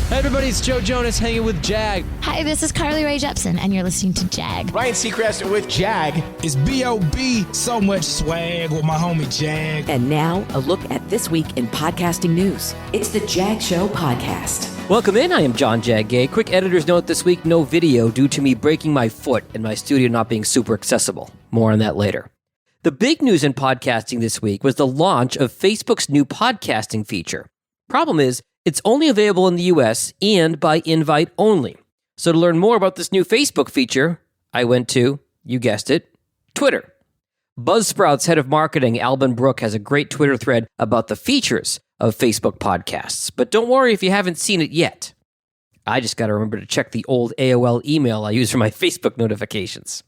Hey everybody, it's Joe Jonas hanging with Jag. Hi, this is Carly Rae Jepsen, and you're listening to Jag. Ryan Seacrest with Jag. It's B.O.B. So much swag with my homie Jag. And now, a look at this week in podcasting news. It's the Jag Show podcast. Welcome in, I am John Jag Gay. Quick editor's note this week, no video due to me breaking my foot and my studio not being super accessible. More on that later. The big news in podcasting this week was the launch of Facebook's new podcasting feature. Problem is, it's only available in the US and by invite only. So to learn more about this new Facebook feature, I went to, you guessed it, Twitter. Buzzsprout's head of marketing, Alban Brooke, has a great Twitter thread about the features of Facebook podcasts. But don't worry if you haven't seen it yet. I just got to remember to check the old AOL email I use for my Facebook notifications.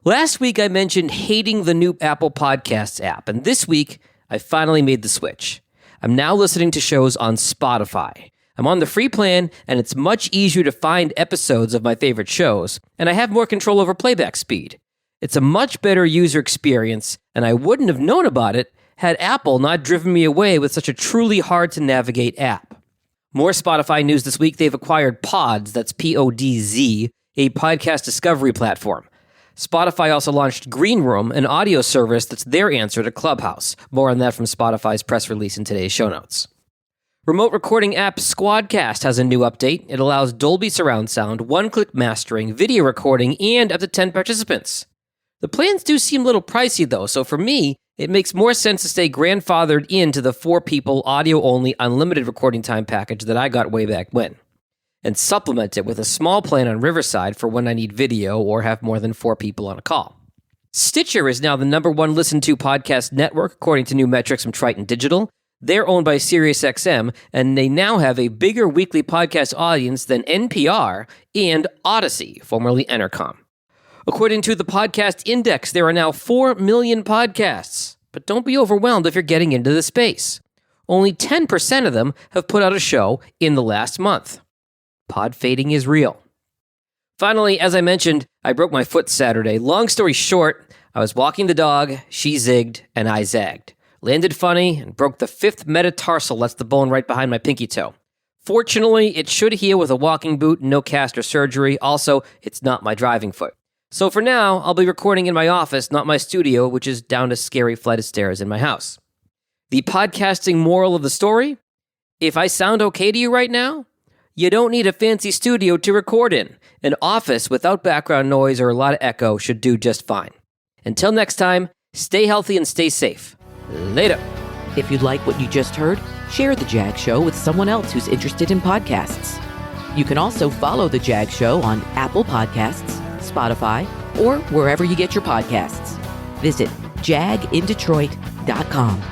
Last week I mentioned hating the new Apple Podcasts app, and this week I finally made the switch. I'm now listening to shows on Spotify. I'm on the free plan, and it's much easier to find episodes of my favorite shows, and I have more control over playback speed. It's a much better user experience, and I wouldn't have known about it had Apple not driven me away with such a truly hard-to-navigate app. More Spotify news this week. They've acquired Podz, that's Podz, a podcast discovery platform. Spotify also launched Greenroom, an audio service that's their answer to Clubhouse. More on that from Spotify's press release in today's show notes. Remote recording app Squadcast has a new update. It allows Dolby surround sound, one-click mastering, video recording, and up to 10 participants. The plans do seem a little pricey, though, so for me, it makes more sense to stay grandfathered into the 4-people, audio-only, unlimited recording time package that I got way back when, and supplement it with a small plan on Riverside for when I need video or have more than 4 people on a call. Stitcher is now the #1 listened to podcast network, according to new metrics from Triton Digital. They're owned by SiriusXM, and they now have a bigger weekly podcast audience than NPR and Odyssey, formerly Entercom. According to the Podcast Index, there are now 4 million podcasts. But don't be overwhelmed if you're getting into the space. Only 10% of them have put out a show in the last month. Pod fading is real. Finally, as I mentioned, I broke my foot Saturday. Long story short, I was walking the dog, she zigged, and I zagged. Landed funny and broke the 5th metatarsal, that's the bone right behind my pinky toe. Fortunately, it should heal with a walking boot and no cast or surgery. Also, it's not my driving foot. So for now, I'll be recording in my office, not my studio, which is down a scary flight of stairs in my house. The podcasting moral of the story? If I sound okay to you right now, you don't need a fancy studio to record in. An office without background noise or a lot of echo should do just fine. Until next time, stay healthy and stay safe. Later. If you like what you just heard, share The Jag Show with someone else who's interested in podcasts. You can also follow The Jag Show on Apple Podcasts, Spotify, or wherever you get your podcasts. Visit jagindetroit.com.